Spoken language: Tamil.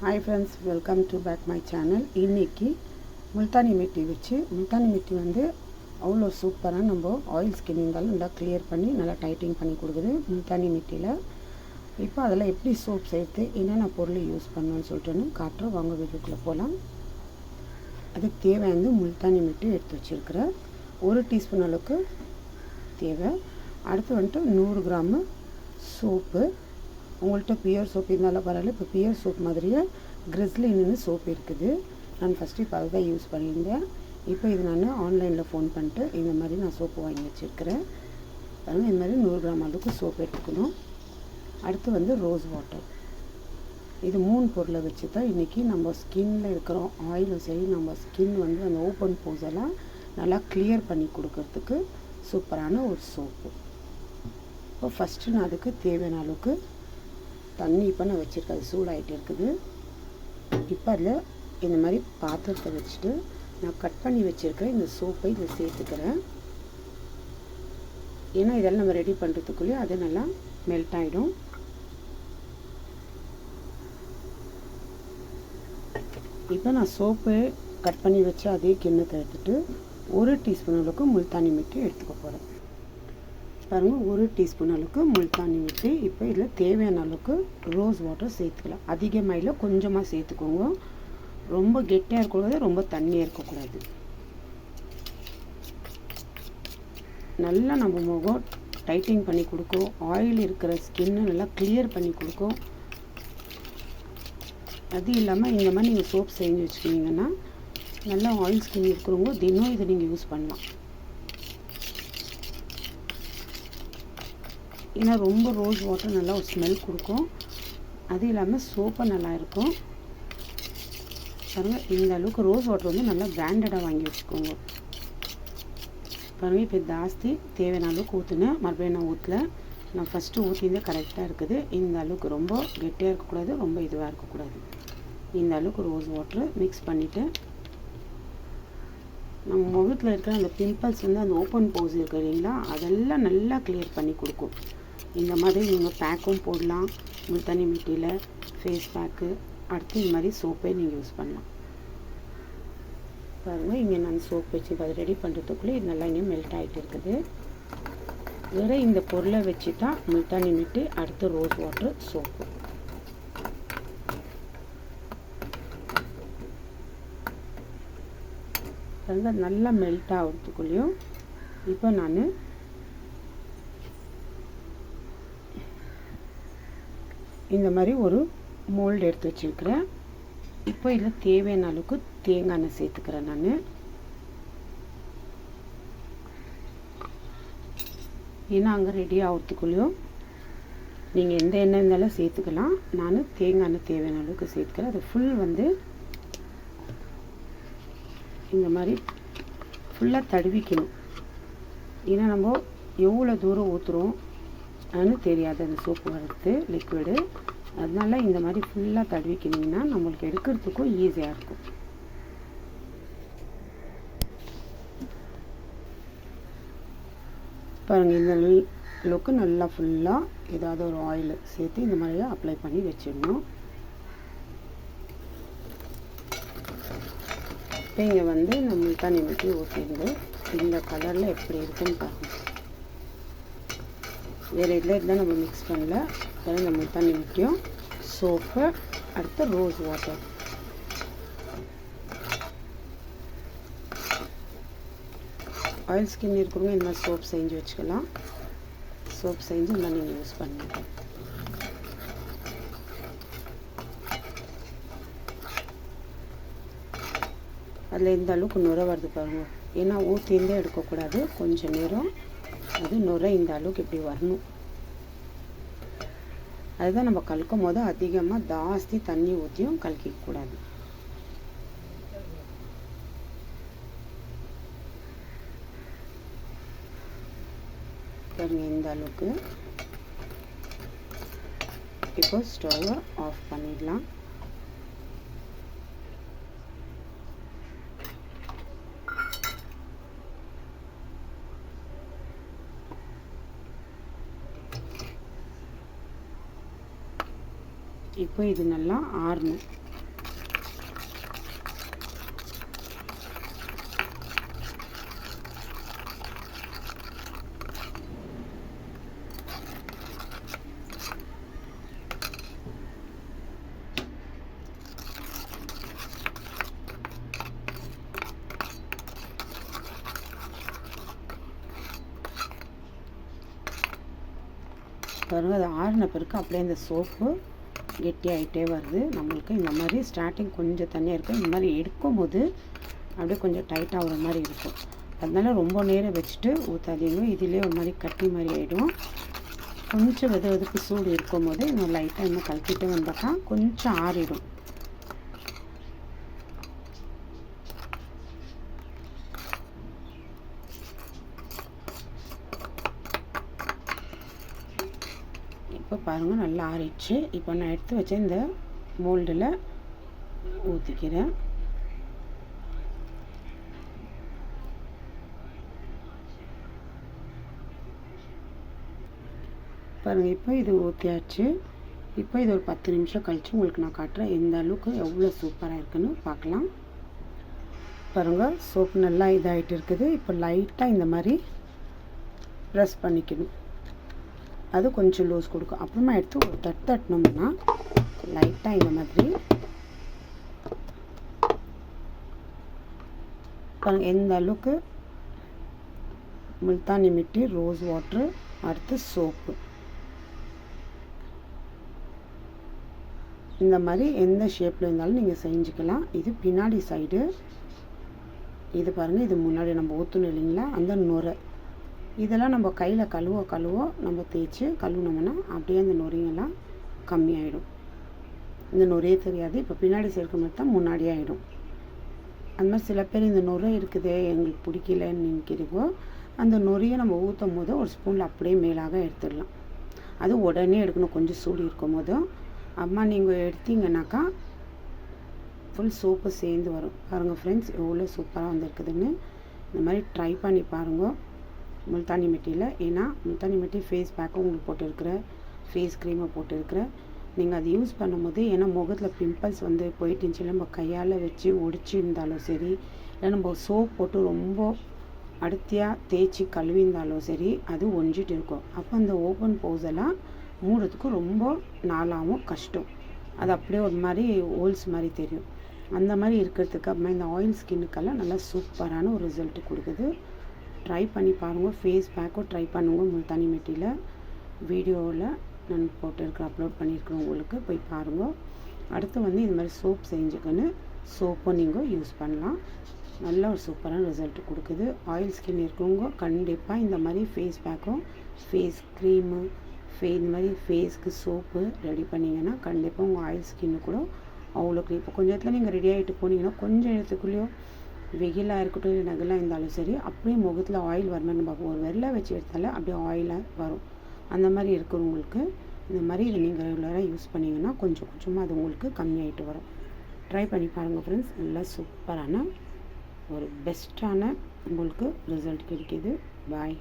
Hi friends, welcome to back my channel. இன்றைக்கி முல்தானி மிட்டி வச்சு முல்தானி மிட்டி வந்து அவ்வளோ சூப்பராக நம்ம ஆயில் ஸ்கின் இருந்தாலும் நல்லா கிளியர் பண்ணி நல்லா டைட்டிங் பண்ணி கொடுக்குது முல்தானி மிட்டியில். இப்போ அதில் எப்படி சோப் சேர்த்து என்னென்ன பொருள் யூஸ் பண்ணணும்னு சொல்லிட்டு காட்டுறோம். வாங்க வீட்டுக்குள்ளே போகலாம். அதுக்கு தேவையான முல்தானி மிட்டி எடுத்து வச்சுருக்கிறேன். 1 டீஸ்பூன் அளவுக்கு தேவை. அடுத்து வந்துட்டு 100 கிராமு சோப்பு. உங்கள்கிட்ட பியர் சோப் இருந்தாலும் பரவாயில்ல. இப்போ பியர் சோப் மாதிரியே கிறிஸ்லின்னு சோப் இருக்குது. நான் ஃபஸ்ட்டு இப்போ அதுதான் யூஸ் பண்ணியிருந்தேன். இப்போ இது நான் ஆன்லைனில் ஃபோன் பண்ணிட்டு இந்த மாதிரி நான் சோப்பு வாங்கி வச்சுருக்கிறேன். அதனால் இந்த மாதிரி 100 கிராம் அளவுக்கு சோப் எடுத்துக்கணும். அடுத்து வந்து ரோஸ் வாட்டர். இது 3 பொருளை வச்சு தான் இன்றைக்கி நம்ம ஸ்கின்னில் இருக்கிற ஆயிலும் சரி, நம்ம ஸ்கின் வந்து அந்த ஓப்பன் போஸ் எல்லாம் நல்லா கிளியர் பண்ணி கொடுக்கறதுக்கு சூப்பரான ஒரு சோப்பு. இப்போ ஃபஸ்ட்டு நான் அதுக்கு தேவையான அளவுக்கு தண்ணி இப்போ நான் வச்சுருக்கேன். அது சூடாகிட்டு இருக்குது. இப்போ அதில் இந்த மாதிரி பாத்திரத்தை வச்சுட்டு நான் கட் பண்ணி வச்சுருக்கிறேன் இந்த சோப்பை இதில் சேர்த்துக்கிறேன். ஏன்னா இதெல்லாம் நம்ம ரெடி பண்ணுறதுக்குள்ளேயே அது நல்லா மெல்ட் ஆகிடும். இப்போ நான் சோப்பு கட் பண்ணி வச்சு அதே கிண்ணத்தை எடுத்துகிட்டு 1 டீஸ்பூன் அளவுக்கு முல்தானி மிட்டி எடுத்துக்க போகிறேன். பாருங்கள், 1 டீஸ்பூன் அளவுக்கு முல்தானி மிட்டி. இப்போ இதில் தேவையான அளவுக்கு ரோஸ் வாட்டர் சேர்த்துக்கலாம். அதிகமாக இல்லை, கொஞ்சமாக சேர்த்துக்கோங்க. ரொம்ப கெட்டியாக இருக்கக்கூடாது, ரொம்ப தண்ணியாக இருக்கக்கூடாது. நல்லா நம்ம முகம் டைட்டிங் பண்ணி கொடுக்கும். ஆயில் இருக்கிற ஸ்கின்னை நல்லா கிளியர் பண்ணி கொடுக்கும். அது இல்லாமல் இந்த மாதிரி நீங்கள் சோப் செஞ்சு வச்சுக்கிட்டிங்கன்னா நல்லா ஆயில் ஸ்கின் இருக்கிறவங்க தினம் இதை நீங்கள் யூஸ் பண்ணலாம். ஏன்னா ரொம்ப ரோஸ் வாட்டர் நல்லா ஒரு ஸ்மெல் கொடுக்கும். அது இல்லாமல் சோப்பும் நல்லா இருக்கும். பாருங்கள், இந்த அளவுக்கு ரோஸ் வாட்டர் வந்து நல்லா பிராண்டடாக வாங்கி வச்சுக்கோங்க. பாருங்கள், இப்போ ஜாஸ்தி தேவையான அளவுக்கு ஊற்றுனேன். மறுபடியும் நான் ஊற்றல. நான் ஃபஸ்ட்டு ஊற்றிருந்தே கரெக்டாக இருக்குது. இந்த அளவுக்கு ரொம்ப கெட்டியாக இருக்கக்கூடாது, ரொம்ப இதுவாக இருக்கக்கூடாது. இந்த அளவுக்கு ரோஸ் வாட்ரு மிக்ஸ் பண்ணிவிட்டு நம்ம முகத்தில் இருக்கிற அந்த பிம்பிள்ஸ் வந்து அந்த ஓப்பன் போஸ் இருக்குது இல்லைங்களா, அதெல்லாம் நல்லா கிளியர் பண்ணி கொடுக்கும். இந்த மாதிரி நீங்கள் பேக்கும் போடலாம். முல்தானி மிட்டியில் ஃபேஸ் பேக்கு, அடுத்து இந்த மாதிரி சோப்பே நீங்கள் யூஸ் பண்ணலாம். பாருங்கள், இங்கே நான் சோப் வச்சு அதை ரெடி பண்ணுறதுக்குள்ளே இது நல்லா இங்கே மெல்ட் ஆகிட்டு இருக்குது. வேறு இந்த பொருளை வச்சு தான் முல்தானி மிட்டி, அடுத்து ரோஸ் வாட்ரு, சோப்பு. பாருங்கள், நல்லா மெல்ட் ஆகிறதுக்குள்ளேயும் இப்போ நான் இந்த மாதிரி ஒரு மோல்டு எடுத்து வச்சுருக்கிறேன். இப்போ இதில் தேவையான அளவுக்கு தேங்காய் எண்ணெய் சேர்த்துக்கிறேன். நான் ஏன்னா அங்கே ரெடி ஆகிறதுக்குள்ளேயும் நீங்கள் எந்த எண்ணெய் இருந்தாலும் சேர்த்துக்கலாம். நான் தேங்காய் எண்ணெய் தேவையான அளவுக்கு சேர்த்துக்கிறேன். அது ஃபுல் வந்து இந்த மாதிரி ஃபுல்லாக தடவிக்கணும். ஏன்னா நம்ம எவ்வளோ தூரம் ஊற்றுறோம் அது தெரியாது அந்த சோப்பு வர்றது லிக்விடு. அதனால இந்த மாதிரி ஃபுல்லாக தடவிக்கிட்டிங்கன்னா நம்மளுக்கு எடுக்கிறதுக்கும் ஈஸியாக இருக்கும். பாருங்கள், இந்த அளவுக்கு நல்லா ஃபுல்லாக ஏதாவது ஒரு ஆயில் சேர்த்து இந்த மாதிரி அப்ளை பண்ணி வச்சிடணும். இப்போ இங்கே வந்து நம்ம முல்தானி மிட்டி ஊற்றிடுது. இந்த கலரில் எப்படி இருக்குன்னு பாருங்கள். வேறு இதில் இருந்தால் நம்ம மிக்ஸ் பண்ணல. அப்புறம் இந்த முல்தானி மிட்டியும் சோப்பு, அடுத்து ரோஸ் வாட்டர். ஆயில் ஸ்கின் இருக்கிறவங்க இந்த மாதிரி சோப் செஞ்சு வச்சுக்கலாம். சோப் செஞ்சு இந்த நீங்கள் யூஸ் பண்ணுங்க. அதில் இந்த அளவுக்கு நுரை வருது பாருங்கள். ஏன்னா ஊற்றிருந்தே எடுக்கக்கூடாது, கொஞ்சம் நேரம் அது நுரை இந்த அளவுக்கு இப்படி வரணும். அதுதான் நம்ம கலக்கும் போது அதிகமாக ஜாஸ்தி தண்ணி ஊற்றியும் கலக்கிக்கூடாது. பாருங்கள், இந்த அளவுக்கு. இப்போ ஸ்டவ்வை ஆஃப் பண்ணிடலாம். இப்போ இது நல்லா ஆறணும். பாருங்கள், அது ஆறின பிறகு அப்படியே இந்த சோப்பு கெட்டியாகிட்டே வருது. நம்மளுக்கு இந்த மாதிரி ஸ்டார்டிங் கொஞ்சம் தண்ணியாக இருக்கும். இந்த மாதிரி எடுக்கும்போது அப்படியே கொஞ்சம் டைட்டாக ஆகிற மாதிரி இருக்கும். அதனால ரொம்ப நேரம் வச்சுட்டு ஊற்றாதீங்க. இதிலே ஒரு மாதிரி கட்டி மாதிரி ஆகிடும். கொஞ்சம் வெதுக்கு சூடு இருக்கும் போது இன்னும் லைட்டாக இன்னும் கலக்கிட்டு வந்தாக்கா கொஞ்சம் ஆறிடும். இப்போ பாருங்கள், நல்லா ஆறிடுச்சு. இப்போ நான் எடுத்து வச்ச இந்த மோல்டில் ஊற்றிக்கிறேன். பாருங்கள், இப்போ இது ஊற்றியாச்சு. இப்போ இது ஒரு 10 நிமிஷம் கழித்து உங்களுக்கு நான் காட்டுறேன் எந்த அளவுக்கு எவ்வளோ சூப்பராக இருக்குன்னு பார்க்கலாம். பாருங்கள், சோப்பு நல்லா இதாகிட்டு இருக்குது. இப்போ லைட்டாக இந்த மாதிரி ப்ரெஸ் பண்ணிக்கணும். அது கொஞ்சம் லூஸ் கொடுக்கும். அப்புறமா எடுத்து ஒரு தட்டினோம்னா லைட்டாக இந்த மாதிரி பாருங்கள் எந்த அளவுக்கு முல்தானி மிட்டி, ரோஸ் வாட்ரு, அடுத்து சோப்பு, இந்த மாதிரி எந்த ஷேப்பில் இருந்தாலும் நீங்கள் செஞ்சுக்கலாம். இது பின்னாடி சைடு, இது பாருங்கள், இது முன்னாடி நம்ம ஊற்றணும் இல்லைங்களா, அந்த நுரை. இதெல்லாம் நம்ம கையில் கழுவ நம்ம தேய்ச்சி கழுவுனோம்னா அப்படியே அந்த நுரையெல்லாம் கம்மியாயிடும். இந்த நுரையே தெரியாது. இப்போ பின்னாடி சேர்க்க மாதிரி தான் முன்னாடி ஆகிடும். அந்த மாதிரி சில பேர் இந்த நுரை இருக்குது எங்களுக்கு பிடிக்கலன்னு நினைக்கிறீங்கோ, அந்த நுரையை நம்ம ஊற்றும் போது ஒரு ஸ்பூனில் அப்படியே மேலாக எடுத்துடலாம். அது உடனே எடுக்கணும், கொஞ்சம் சூடு இருக்கும் போதும். அம்மா நீங்கள் எடுத்தீங்கன்னாக்கா ஃபுல் சோப்பு சேர்ந்து வரும். பாருங்கள் ஃப்ரெண்ட்ஸ், எவ்வளோ சூப்பராக வந்துருக்குதுன்னு. இந்த மாதிரி ட்ரை பண்ணி பாருங்கள் முல்தானி மிட்டியில். ஏன்னா முல்தானி மிட்டி ஃபேஸ் பேக்கும் உங்களுக்கு போட்டுருக்குறேன், ஃபேஸ் க்ரீமை போட்டுருக்குறேன். நீங்கள் அது யூஸ் பண்ணும்போது, ஏன்னா முகத்தில் பிம்பிள்ஸ் வந்து போயிட்டுச்சு, நம்ம கையால் வச்சு ஒடிச்சு இருந்தாலும் சரி, இல்லை நம்ம சோப் போட்டு ரொம்ப அடர்த்தியாக தேய்ச்சி கழுவிந்தாலும் சரி, அது ஒஞ்சிட்டு இருக்கும். அப்போ அந்த ஓப்பன் போஸெல்லாம் மூடுறதுக்கு ரொம்ப நாளாகவும் கஷ்டம். அது அப்படியே ஒரு மாதிரி ஹோல்ஸ் மாதிரி தெரியும். அந்த மாதிரி இருக்கிறதுக்கு அப்புறமா இந்த ஆயில் ஸ்கின்னுக்கெல்லாம் நல்லா சூப்பரான ஒரு ரிசல்ட்டு கொடுக்குது. ட்ரை பண்ணி பாருங்கள். ஃபேஸ் பேக்கும் ட்ரை பண்ணுங்க முல்தானி மிட்டியில். வீடியோவில் நான் போட்டிருக்கிறேன், அப்லோட் பண்ணியிருக்கிறேன், உங்களுக்கு போய் பாருங்கள். அடுத்து வந்து இது மாதிரி சோப் செஞ்சுக்கன்னு சோப்பும் நீங்கள் யூஸ் பண்ணலாம். நல்ல ஒரு சூப்பரான ரிசல்ட் கொடுக்குது. ஆயில் ஸ்கின் இருக்கிறவங்க கண்டிப்பாக இந்த மாதிரி ஃபேஸ் பேக்கும் ஃபேஸ் க்ரீமு இந்த மாதிரி ஃபேஸ்க்கு சோப்பு ரெடி பண்ணிங்கன்னா கண்டிப்பாக உங்கள் ஆயில் ஸ்கின்னு கூட அவ்வளோக்கு. இப்போ கொஞ்சம் இடத்துல நீங்கள் ரெடி ஆகிட்டு போனீங்கன்னா கொஞ்சம் இடத்துக்குள்ளேயோ வெயிலாக இருக்கட்டும் இல்லை நகலாக இருந்தாலும் சரி, அப்படியே முகத்தில் ஆயில் வரணும்னு பார்ப்போம். ஒரு வெள்ளை வச்சு எடுத்தாலே அப்படியே ஆயிலாக வரும். அந்த மாதிரி இருக்கிறவங்களுக்கு இந்த மாதிரி இதை நீங்கள் ரெகுலராக யூஸ் பண்ணிங்கன்னா கொஞ்சம் கொஞ்சமாக அது உங்களுக்கு கம்மியாகிட்டு வரும். ட்ரை பண்ணி பாருங்கள் ஃப்ரெண்ட்ஸ். நல்லா சூப்பரான ஒரு பெஸ்ட்டான உங்களுக்கு ரிசல்ட் கிடைக்கிது. பாய்.